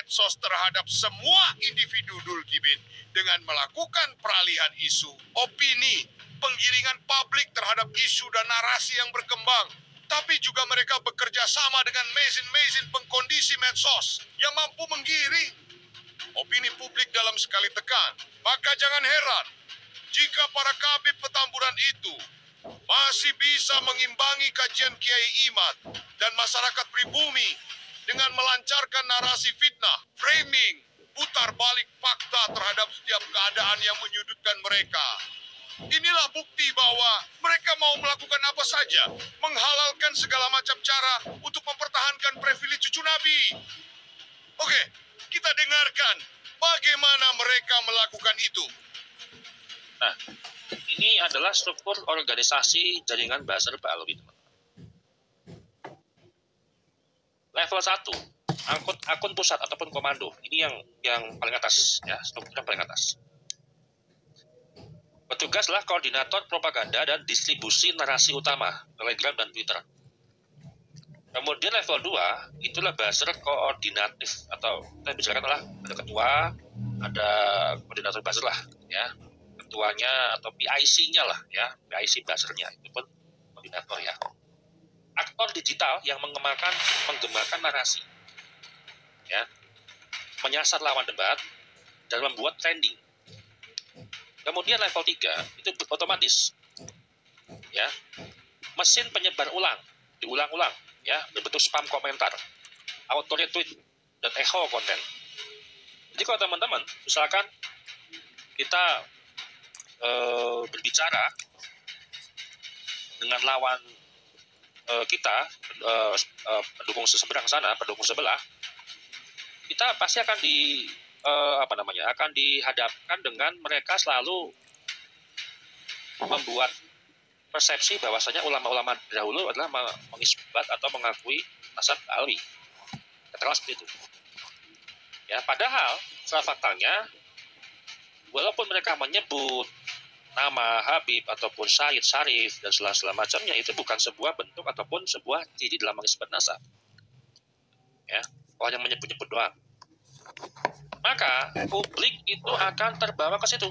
medsos terhadap semua individu Dulkibin dengan melakukan peralihan isu, opini, penggiringan publik terhadap isu dan narasi yang berkembang. Tapi juga mereka bekerja sama dengan mesin-mesin pengkondisi medsos yang mampu menggiring opini publik dalam sekali tekan. Maka jangan heran jika para kabib Petamburan itu masih bisa mengimbangi kajian Kiai Imad dan masyarakat pribumi dengan melancarkan narasi fitnah, framing, putar balik fakta terhadap setiap keadaan yang menyudutkan mereka. Inilah bukti bahwa mereka mau melakukan apa saja, menghalalkan segala macam cara untuk mempertahankan privilege cucu Nabi. Oke, kita dengarkan bagaimana mereka melakukan itu. Nah, ini adalah struktur organisasi jaringan Buzzer Ba'alwi. Level 1, akun pusat ataupun komando. Ini yang paling atas, ya, struktur yang paling atas. Petugaslah koordinator propaganda dan distribusi narasi utama, Telegram dan Twitter. Kemudian level 2, itulah buzzer koordinatif, atau kita bicarakan adalah ada ketua, ada koordinator buzzer lah, ya. Ketuanya atau PIC-nya lah, ya, PIC buzzernya, itu pun koordinator, ya. Aktor digital yang mengembangkan narasi, ya, menyasar lawan debat, dan membuat trending. Kemudian level 3 itu otomatis, ya, mesin penyebar ulang, diulang-ulang, ya, berbentuk spam komentar, auto retweet, dan echo konten. Jadi kalau teman-teman misalkan kita berbicara dengan lawan kita, pendukung seberang sana, pendukung sebelah, kita pasti akan akan dihadapkan dengan mereka selalu membuat persepsi bahwasanya ulama-ulama dahulu adalah mengisbat atau mengakui mazhab Ba'alwi. Katakanlah seperti itu. Ya, padahal secara faktanya, walaupun mereka menyebut nama Habib ataupun Syed Syarif dan segala macamnya, itu bukan sebuah bentuk ataupun sebuah ciri dalam mengisbat nasab. Ya, hanya menyebut-nyebut doang. Maka publik itu akan terbawa ke situ.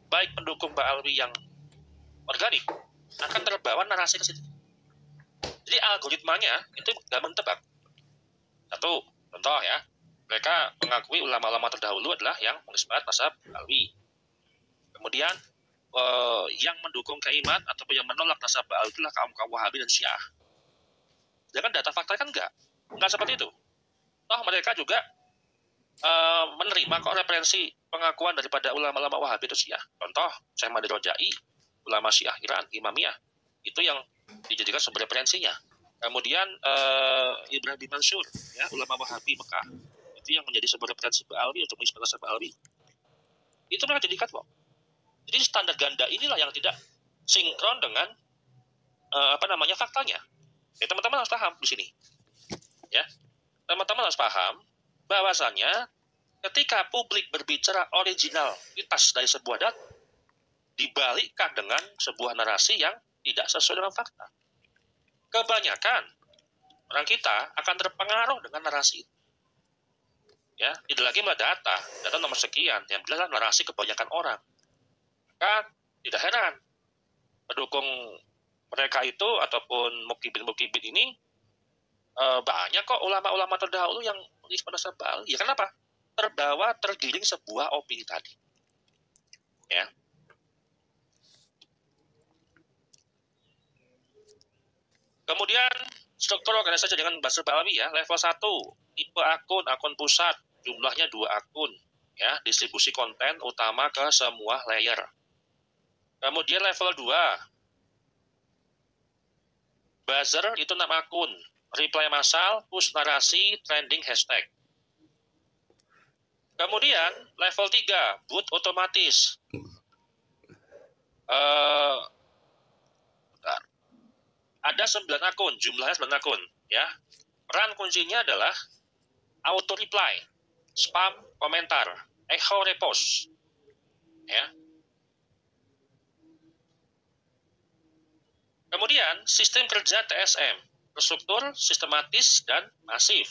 Baik pendukung Ba'alwi yang organik akan terbawa narasi ke situ. Jadi algoritmanya itu gampang tebak. Satu contoh, ya, mereka mengakui ulama-ulama terdahulu adalah yang mengisbat mazhab Ba'alwi. Kemudian yang mendukung Kaimat ataupun yang menolak mazhab Ba'alwi adalah kaum Wahabi dan Syiah. Sedangkan data fakta kan enggak seperti itu. Toh mereka juga menerima kok referensi pengakuan daripada ulama-ulama Wahabi atau Syiah. Contoh, Syekh Madin Rojai, ulama Syiah Iran, Imamiyah, itu yang dijadikan sumber referensinya. Kemudian Ibrahim bin Mansur, ya, ulama Wahabi Mekah, itu yang menjadi sumber referensi Ba'alwi untuk mengisbat mazhab Ba'alwi. Itu mereka jadikan kok. Jadi standar ganda inilah yang tidak sinkron dengan faktanya. Ya, teman-teman harus paham di sini. Ya, teman-teman harus paham bahwasannya ketika publik berbicara originalitas dari sebuah data dibalikkan dengan sebuah narasi yang tidak sesuai dengan fakta, kebanyakan orang kita akan terpengaruh dengan narasi. Ya, tidak lagi melihat data nomor sekian yang bilang narasi kebanyakan orang. Maka tidak heran pendukung mereka itu ataupun mukibin ini banyak kok ulama-ulama terdahulu yang mengisbat mazhab Ba'alwi. Ya, kenapa? Tergiring sebuah opini tadi. Ya. Kemudian struktur organisasi dengan Buzzer Ba'alwi, ya, level 1, tipe akun pusat, jumlahnya 2 akun, ya, distribusi konten utama ke semua layer. Kemudian level 2, buzzer itu 6 akun, reply massal, push narasi, trending hashtag. Kemudian level 3, boot otomatis. Ada 9 akun, jumlahnya 9 akun, ya. Peran kuncinya adalah auto reply, spam komentar, echo repost, ya. Kemudian sistem kerja TSM, terstruktur, sistematis, dan masif.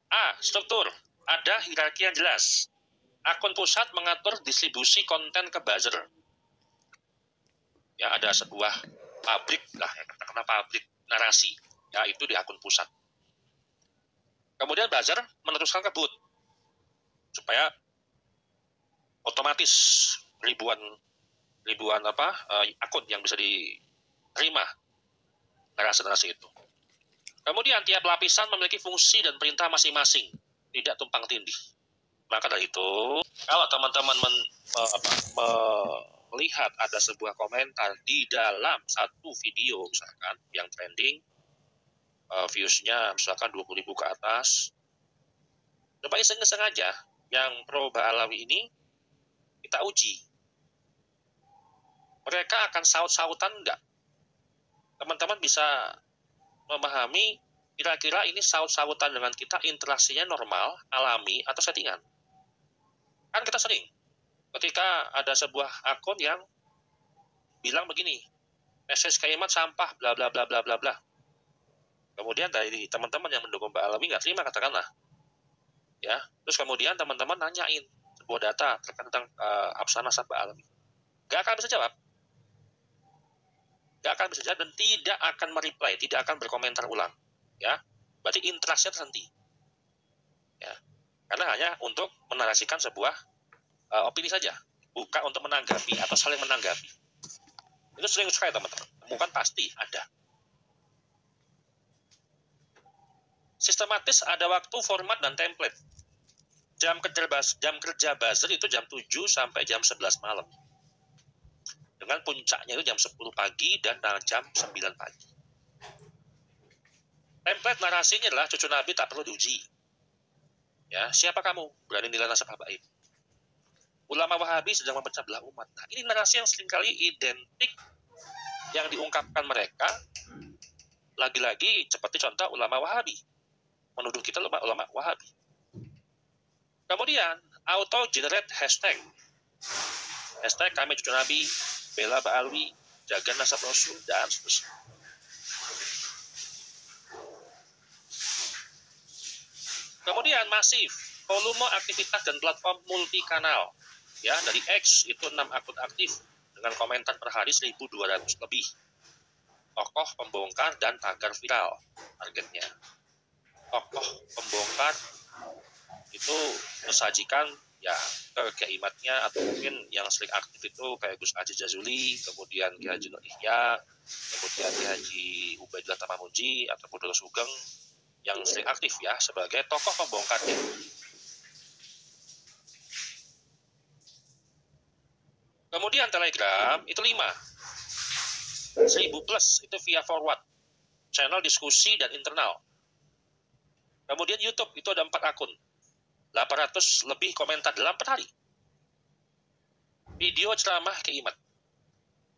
A. Struktur. Ada hierarki yang jelas. Akun pusat mengatur distribusi konten ke buzzer. Ya, ada sebuah pabrik lah, katakanlah pabrik narasi. Ya, itu di akun pusat. Kemudian buzzer meneruskan ke boot supaya otomatis ribuan akun yang bisa diterima narasi-narasi itu. Kemudian tiap lapisan memiliki fungsi dan perintah masing-masing, tidak tumpang tindih. Maka dari itu, kalau teman-teman melihat ada sebuah komentar di dalam satu video misalkan yang trending, views-nya misalkan 20.000 ke atas, coba iseng-iseng aja yang pro Ba'alawi ini kita uji. Mereka akan saut-sautan enggak? Teman-teman bisa memahami kira-kira ini saut-sautan dengan kita interaksinya normal, alami, atau settingan. Kan kita sering ketika ada sebuah akun yang bilang begini, message keimat sampah, bla bla bla bla bla bla. Kemudian dari teman-teman yang mendukung Ba'alawi nggak terima katakanlah, ya. Terus kemudian teman-teman nanyain sebuah data terkait tentang absen nasab Ba'alawi, nggak akan bisa jawab. Nggak akan bisa jawab dan tidak akan mereply, tidak akan berkomentar ulang, ya. Berarti interaksinya terhenti, ya. Karena hanya untuk menarasikan sebuah opini saja, bukan untuk menanggapi atau saling menanggapi. Itu sering sekali teman-teman, temukan pasti ada. Sistematis ada waktu, format, dan template. Jam kerja buzzer itu jam 7 sampai jam 11 malam. Dengan puncaknya itu jam 10 pagi dan jam 9 pagi. Template narasinya adalah cucu Nabi tak perlu diuji. Ya, siapa kamu? Berani nilai nasab habaib. Ulama Wahabi sedang memecah belah umat. Nah, ini narasi yang seringkali identik yang diungkapkan mereka. Lagi-lagi seperti contoh ulama Wahabi. Menuduh kita ulama Wahabi. Kemudian, auto generate hashtag. Hashtag kami cucu Nabi, bela Ba'alawi, jaga nasab Rasul, dan seterusnya. Kemudian masif, volume aktivitas dan platform multi kanal. Ya, dari X itu 6 akun aktif dengan komentar per hari 1.200 lebih. Tokoh pembongkar dan tagar viral targetnya. Tokoh pembongkar itu mensajikan ya keimatnya atau mungkin yang sering aktif itu kayak Gus Aziz Jazuli, kemudian Ki Haji Nur Ihya, kemudian Ki Haji Ubaidillah Tamamuji ataupun Dr. Sugeng yang sering aktif ya sebagai tokoh pembongkarnya. Kemudian Telegram itu 5. 1.000 plus itu via forward, channel diskusi dan internal. Kemudian YouTube itu ada 4 akun, 800 lebih komentar dalam per hari. Video ceramah keimat.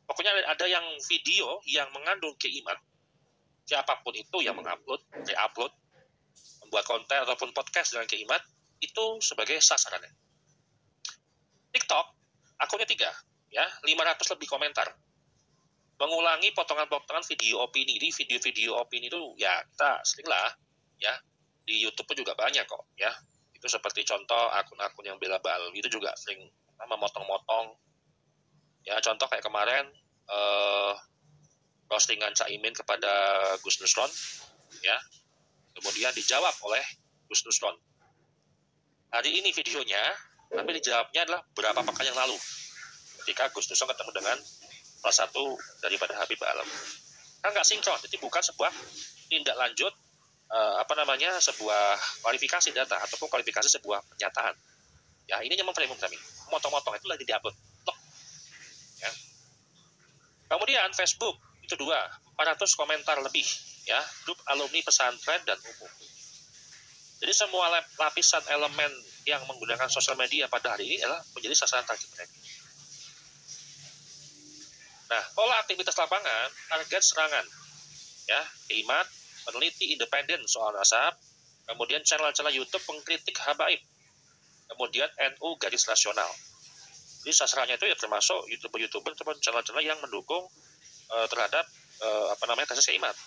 Pokoknya ada yang video yang mengandung keimat. Siapapun itu yang mengupload, re-upload, membuat konten ataupun podcast dengan keimat, itu sebagai sasarannya. TikTok, akunnya 3, ya, 500 lebih komentar. Mengulangi potongan-potongan video opini. Di video-video opini itu ya kita sering lah, ya. Di YouTube pun juga banyak kok, ya. Itu seperti contoh akun-akun yang bela Ba'alawi itu juga sering memotong-motong. Ya, contoh kayak kemarin postingan Caimin kepada Gus Nusron, ya. Kemudian dijawab oleh Gus Nusron. Hari ini videonya, tapi dijawabnya adalah beberapa pekan yang lalu. Ketika Gus Nusron ketemu dengan salah satu daripada Habib Ba'alawi. Kan nggak sinkron, jadi bukan sebuah tindak lanjut sebuah klarifikasi data ataupun klarifikasi sebuah pernyataan. Ya, ini yang memframing kami. Motong-motong itu lagi diupload. Ya. Kemudian Facebook itu 2, 400 komentar lebih, ya, grup alumni pesantren dan umum. Jadi semua lapisan elemen yang menggunakan sosial media pada hari ini adalah menjadi sasaran target mereka. Nah, pola aktivitas lapangan, target serangan, ya, keimat, peneliti independen soal nasab, kemudian channel-channel YouTube pengkritik habaib, kemudian NU garis nasional. Jadi sasarannya itu ya termasuk YouTuber ataupun channel-channel yang mendukung terhadap kasus keimat,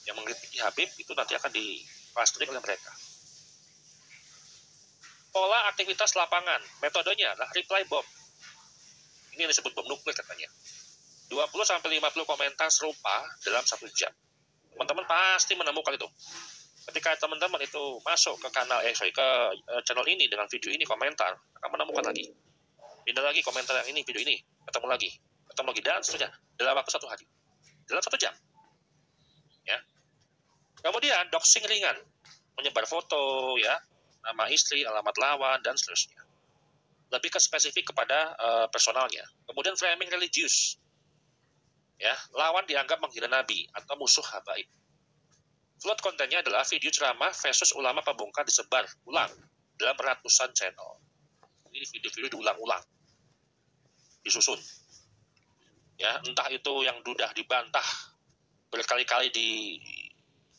yang mengkritik Habib itu nanti akan dipastrik oleh mereka. Pola aktivitas lapangan, metodenya adalah reply bomb. Ini yang disebut bom nuklir katanya. 20-50 komentar serupa dalam 1 jam. Teman-teman pasti menemukan itu. Ketika teman-teman itu masuk ke kanal, ke channel ini dengan video ini komentar, akan menemukan lagi. Pindah lagi komentar yang ini, video ini, ketemu lagi, dan seterusnya dalam waktu 1 hari, dalam 1 jam. Ya. Kemudian doxing ringan, menyebar foto, ya, nama istri, alamat lawan, dan seterusnya. Lebih ke spesifik kepada personalnya. Kemudian framing religius, ya, lawan dianggap menghina Nabi atau musuh habaib. Flood kontennya adalah video ceramah versus ulama pembongkar disebar ulang dalam ratusan channel. Ini video-video diulang-ulang, disusun. Ya, entah itu yang sudah dibantah berkali-kali di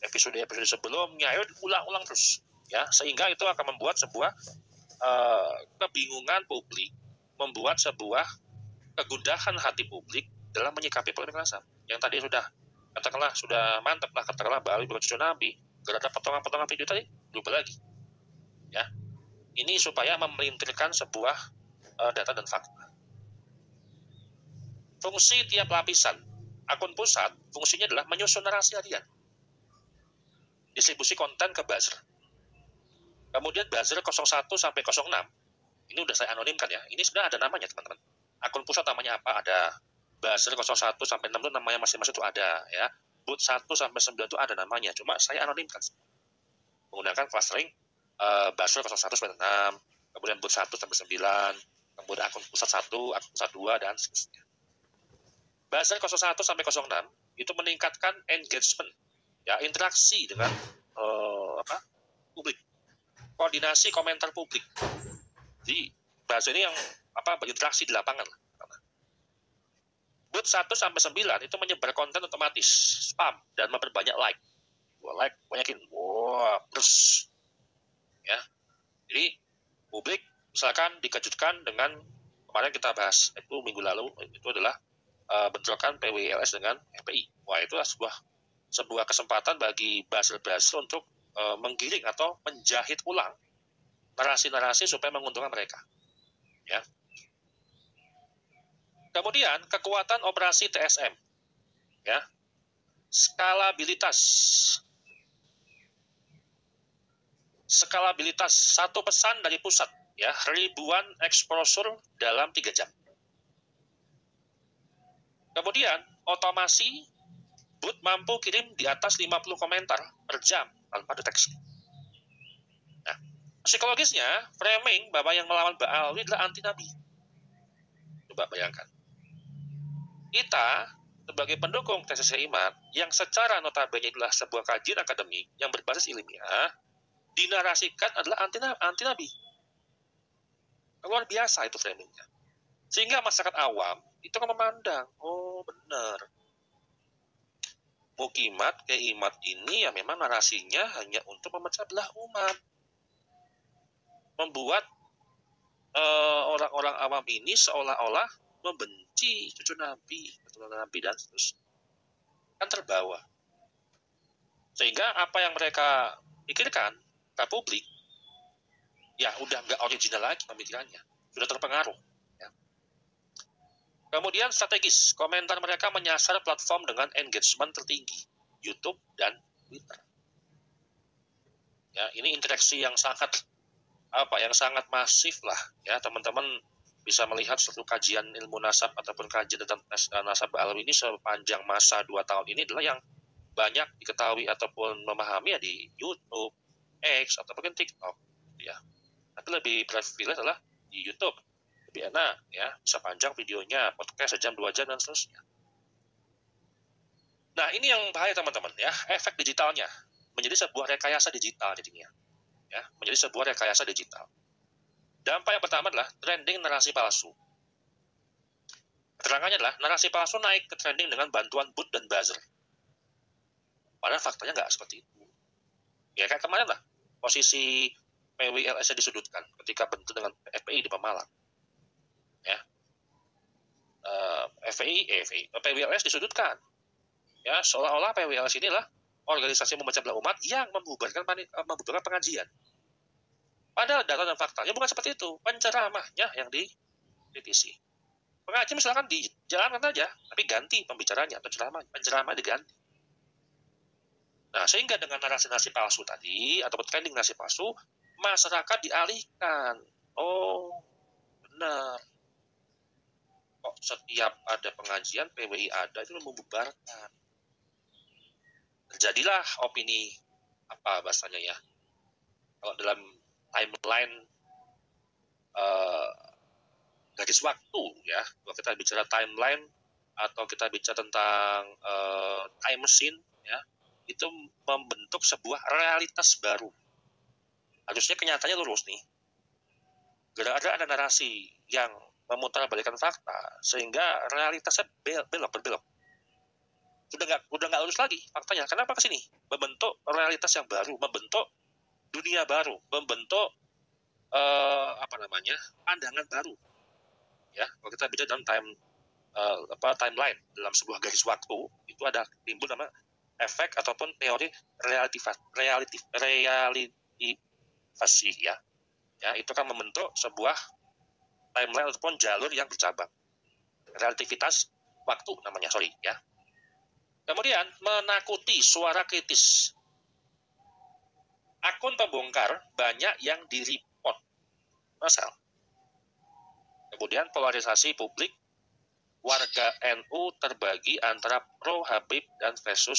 episode-episode sebelumnya, ya ulang-ulang terus. Ya, sehingga itu akan membuat sebuah kebingungan publik, membuat sebuah kegundahan hati publik dalam menyikapi polemik nasab. Yang tadi sudah mantap lah, katakanlah Bali bukan cucu Nabi, gak ada potongan-potongan video tadi, lupa lagi. Ya, ini supaya memelintirkan sebuah data dan fakta. Fungsi tiap lapisan akun pusat, fungsinya adalah menyusun narasi harian, distribusi konten ke buzzer. Kemudian buzzer 01 sampai 06, ini udah saya anonimkan ya, ini sebenarnya ada namanya teman-teman. Akun pusat namanya apa? Ada. Buzzer 01 sampai 6 itu namanya masing-masing itu ada, ya. Boot 1 sampai 9 itu ada namanya, cuma saya anonimkan menggunakan clustering buzzer 01 sampai 6, kemudian boot 1 sampai 9, kemudian akun pusat 1, akun pusat 2, dan seterusnya. Buzzer 01 sampai 06 itu meningkatkan engagement, ya, interaksi dengan publik, koordinasi komentar publik. Jadi buzzer ini yang berinteraksi di lapangan lah. Boot 1 sampai 9 itu menyebar konten otomatis, spam, dan memperbanyak like. Like, banyakin. Terus. Ya. Jadi, publik misalkan dikejutkan dengan, kemarin kita bahas, itu minggu lalu, itu adalah bentrokan PWLS dengan FPI. Wah, itu sebuah kesempatan bagi buzzer-buzzer untuk menggiring atau menjahit ulang narasi-narasi supaya menguntungkan mereka. Ya. Kemudian kekuatan operasi TSM, ya, skalabilitas satu pesan dari pusat, ya, ribuan exposure dalam 3 jam. Kemudian otomasi, boot mampu kirim di atas 50 komentar per jam tanpa deteksi. Nah, psikologisnya framing bahwa yang melawan Ba'alwi adalah anti Nabi. Coba bayangkan. Kita sebagai pendukung TCC Iman yang secara notabene adalah sebuah kajian akademik yang berbasis ilmiah, dinarasikan adalah anti Nabi. Luar biasa itu framingnya. Sehingga masyarakat awam itu akan memandang, oh benar, Mukimat Imat ini ya memang narasinya hanya untuk memecah belah umat, membuat orang-orang awam ini seolah-olah membenci cucu Nabi, keturunan Nabi, dan seterusnya. Kan terbawa. Sehingga apa yang mereka pikirkan ke publik, ya udah nggak original lagi pemikirannya, sudah terpengaruh. Ya. Kemudian strategis, komentar mereka menyasar platform dengan engagement tertinggi, YouTube dan Twitter. Ya, ini interaksi yang sangat masif lah, ya. Teman-teman bisa melihat suatu kajian ilmu nasab ataupun kajian tentang nasab Ba'alwi ini sepanjang masa 2 tahun ini adalah yang banyak diketahui ataupun memahami ya di YouTube, X, atau mungkin TikTok, ya. Tapi lebih privilege adalah di YouTube, lebih enak, ya, bisa panjang videonya, podcast 1 jam 2 jam dan seterusnya. Nah, ini yang bahaya teman-teman, ya, efek digitalnya menjadi sebuah rekayasa digital jadinya, ya, menjadi sebuah rekayasa digital. Dampak yang pertama adalah trending narasi palsu. Keterangannya adalah narasi palsu naik ke trending dengan bantuan boot dan buzzer. Padahal faktanya nggak seperti itu. Ya kayak kemarin lah, posisi PWLS disudutkan ketika bentrok dengan FPI di Pemalang. Ya, PWLS disudutkan. Ya, seolah-olah PWLS inilah organisasi memecah belah umat yang membubarkan pengajian. Padahal data dan faktanya bukan seperti itu. Penceramahnya yang dikritisi. Pengaji misalkan dijalankan aja, tapi ganti pembicaranya atau penceramah diganti. Nah, sehingga dengan narasi-narasi palsu tadi, atau trending narasi palsu, masyarakat dialihkan. Oh, benar. Kok setiap ada pengajian, PWI ada, itu membubarkan. Terjadilah opini, apa bahasanya ya, kalau dalam timeline garis waktu ya, kalau kita bicara timeline atau kita bicara tentang time machine ya, itu membentuk sebuah realitas baru. Harusnya kenyataannya lurus nih. Gara-gara ada narasi yang memutarbalikkan fakta sehingga realitasnya berbelok. Udah nggak lurus lagi faktanya. Kenapa ke sini? Membentuk realitas yang baru, membentuk dunia baru, membentuk pandangan baru. Ya, kalau kita bicara dalam timeline dalam sebuah garis waktu, itu ada timbul nama efek ataupun teori realitivasi ya. Ya, itu kan membentuk sebuah timeline ataupun jalur yang bercabang. Relativitas waktu namanya, ya. Kemudian menakuti suara kritis. Akun pembongkar banyak yang di-report. Masal. Kemudian polarisasi publik, warga NU terbagi antara pro Habib dan versus